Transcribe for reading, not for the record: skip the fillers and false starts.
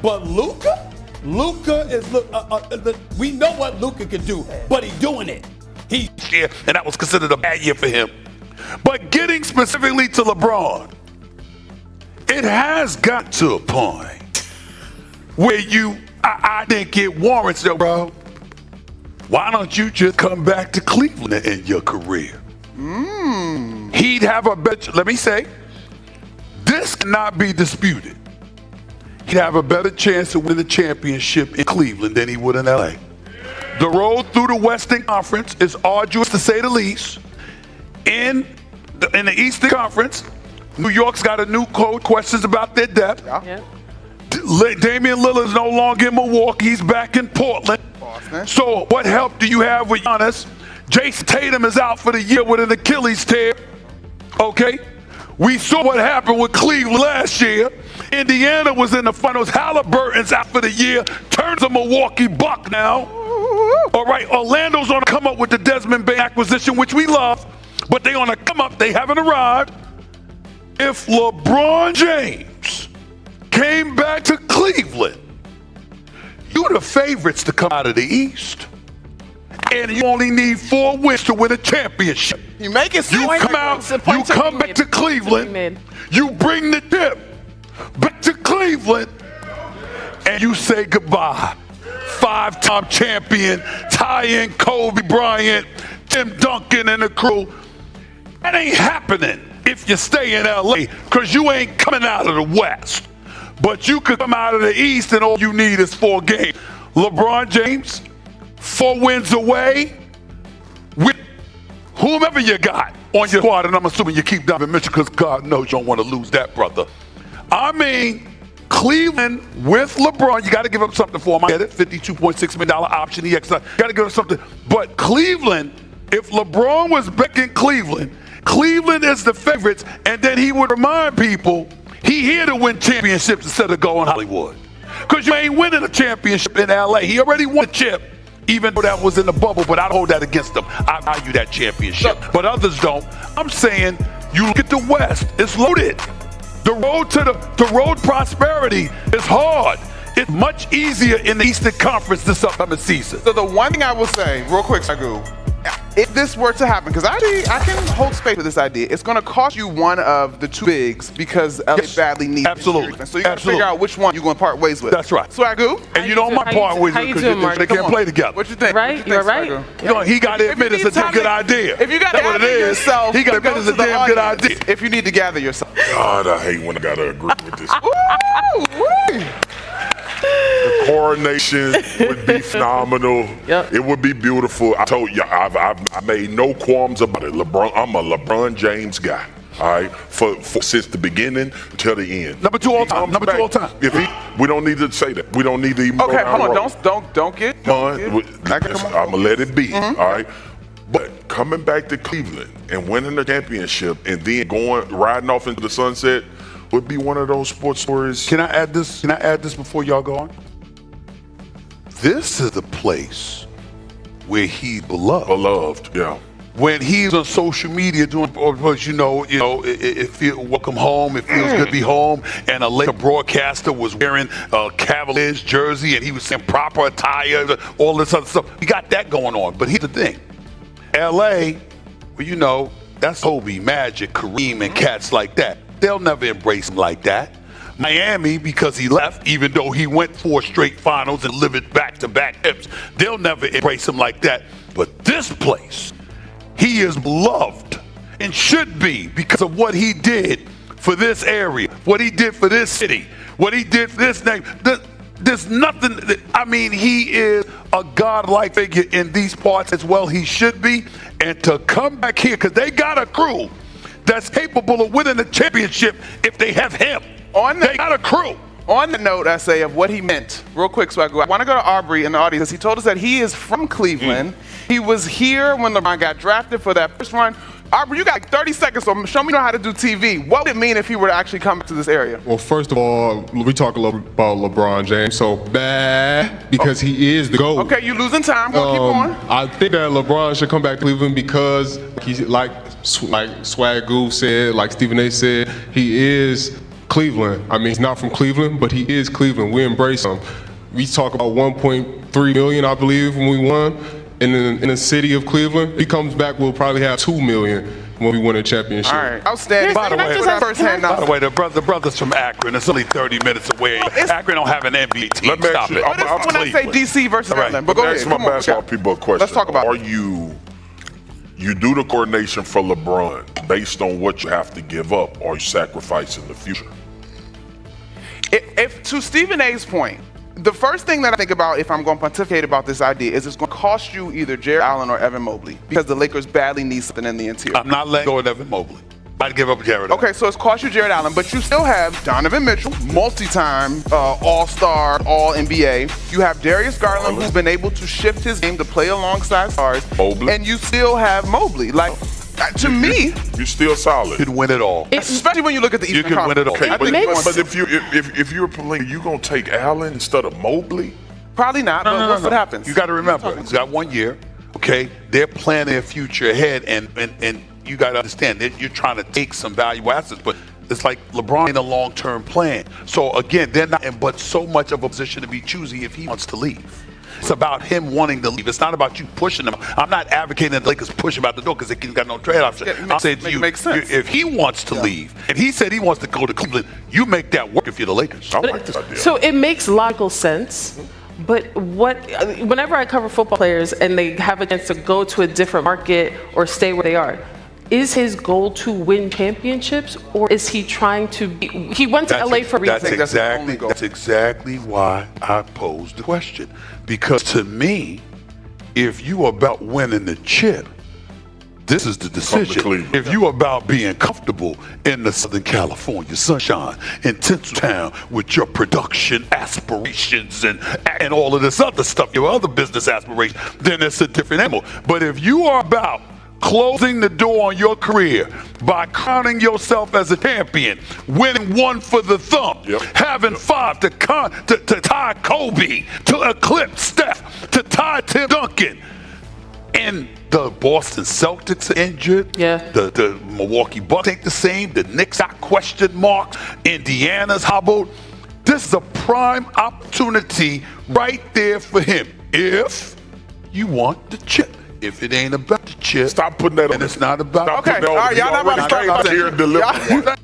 But Luka is we know what Luka can do, but he's doing it. And that was considered a bad year for him. But getting specifically to LeBron, it has got to a point where I think it warrants it, bro. Why don't you just come back to Cleveland in your career? He'd have a better, let me say, this cannot be disputed. He'd have a better chance of winning the championship in Cleveland than he would in LA. The road through the Western Conference is arduous to say the least. In the Eastern Conference, New York's got a new code, questions about their depth. Yeah. Damian Lillard's no longer in Milwaukee, he's back in Portland. Boston. So what help do you have with Giannis? Jason Tatum is out for the year with an Achilles tear. Okay? We saw what happened with Cleveland last year. Indiana was in the finals. Halliburton's out for the year. Turns a Milwaukee Buck now. All right, Orlando's on to come up with the Desmond Bain acquisition, which we love, but they on to come up. They haven't arrived. If LeBron James came back to Cleveland, you're the favorites to come out of the East. And you only need 4 wins to win a championship. You make it You come out, you come back to Cleveland, you bring the dip back to Cleveland, and you say goodbye. 5-time champion, tie-in Kobe Bryant, Tim Duncan and the crew. That ain't happening if you stay in LA, because you ain't coming out of the West. But you could come out of the East and all you need is 4 games. LeBron James, 4 wins away with whomever you got on your squad, and I'm assuming you keep Donovan Mitchell because God knows you don't want to lose that, brother. I mean, Cleveland with LeBron, you got to give up something for him. I get it, $52.6 million option, EX. Got to give up something. But Cleveland, if LeBron was back in Cleveland, Cleveland is the favorites, and then he would remind people he here to win championships instead of going Hollywood. Because you ain't winning a championship in LA. He already won a chip, even though that was in the bubble, but I don't hold that against him. I value that championship, but others don't. I'm saying you look at the West, it's loaded. The road to the road prosperity is hard. It's much easier in the Eastern Conference this upcoming season. So the one thing I will say, real quick, Sagu, if this were to happen, because I can hold space for this idea, it's going to cost you one of the 2 bigs because LA badly needs absolutely. So you got to figure out which one you're going to part ways with. That's right. Swagoo. And you don't mind part ways with because they can't play together. What you think? Right? You're right. He got to admit it's a damn good idea. If you got to gather yourself, he got to admit it's a damn good idea. If you need to gather yourself. God, I hate when I got to agree with this. Woo! The coronation would be phenomenal. Yep. It would be beautiful. I told you, I made no qualms about it. I'm a LeBron James guy. All right, for since the beginning till the end. Number 2 all time. Number 2 all time. We don't need to say that. We don't need to even Okay, go down hold the on. road. Don't get. I'm gonna let it be. All right. But coming back to Cleveland and winning the championship and then riding off into the sunset would be one of those sports stories. Can I add this? Can I add this before y'all go on? This is the place where he's beloved. Beloved, yeah. When he's on social media doing, it feels welcome home. It feels good to be home. And a Laker broadcaster was wearing a Cavaliers jersey, and he was saying proper attire, all this other stuff. We got that going on. But here's the thing: L.A., well, that's Kobe, Magic, Kareem, and cats like that. They'll never embrace him like that. Miami, because he left, even though he went 4 straight finals and lived back-to-back hips, they'll never embrace him like that. But this place, he is beloved and should be because of what he did for this area, what he did for this city, what he did for this name. There's nothing, he is a godlike figure in these parts as well. He should be. And to come back here, because they got a crew that's capable of winning the championship if they have him. They got a crew. On the note, I say, of what he meant, real quick, Swagoo, I want to go to Aubrey in the audience. He told us that he is from Cleveland. He was here when LeBron got drafted for that first run. Aubrey, you got like 30 seconds, so show me how to do TV. What would it mean if he were to actually come to this area? Well, first of all, we talk a little about LeBron James, so bad because he is the GOAT. Okay, you losing time. Go keep going. I think that LeBron should come back to Cleveland because he's like Swagoo said, like Stephen A said, he is Cleveland. I mean, he's not from Cleveland, but he is Cleveland. We embrace him. We talk about 1.3 million, I believe, when we won in the city of Cleveland. He comes back, we'll probably have 2 million when we win a championship. All right, outstanding. By the way, By the way, the brother's from Akron. It's only 30 minutes away. Akron don't have an NBA team. Let me Stop ask you, it. But it's when I say DC versus Maryland, but go ahead. Ask my Come on, basketball people a question. Let's talk about Are it. you do the coordination for LeBron based on what you have to give up, or you sacrifice in the future? If to Stephen A's point, the first thing that I think about if I'm going to pontificate about this idea is it's going to cost you either Jared Allen or Evan Mobley because the Lakers badly need something in the interior. I'm not letting go of Evan Mobley. I'd give up Jared Allen. Okay, so it's cost you Jared Allen, but you still have Donovan Mitchell, multi-time All-Star, All-NBA. You have Darius Garland, who's been able to shift his game to play alongside stars. Mobley. And you still have Mobley. Like, to me, You're still solid. You can win it all. especially when you look at the Eastern can win it all. Conference. Okay, But if you're playing, you gonna take Allen instead of Mobley? Probably not, but what's what happens? You got to remember, he's got 1 year. Okay, they're planning their future ahead, and you got to understand that you're trying to take some valuable assets, but it's like LeBron in a long-term plan. So again, they're not in but so much of a position to be choosy if he wants to leave. It's about him wanting to leave. It's not about you pushing him. I'm not advocating that the Lakers push him out the door because they got no trade option. I'm saying to you, makes sense. if he wants to leave, and he said he wants to go to Cleveland, you make that work if you're the Lakers. I like this idea. So it makes logical sense. But whenever I cover football players and they have a chance to go to a different market or stay where they are, is his goal to win championships, or is he trying to he went to LA for a reason? That's exactly why I posed the question. Because to me, if you are about winning the chip, this is the decision. If you about being comfortable in the Southern California sunshine, in Tinseltown with your production aspirations and all of this other stuff, your other business aspirations, then it's a different animal. But if you are about closing the door on your career by crowning yourself as a champion, winning one for the thumb, having 5 to tie Kobe, to eclipse Steph, to tie Tim Duncan, and the Boston Celtics are injured. The Milwaukee Bucks ain't the same. The Knicks got question marks. Indiana's hobbled. This is a prime opportunity right there for him if you want the chip. If it ain't about the chip, stop putting that on. And it's not about. Okay, all right, y'all not about to start.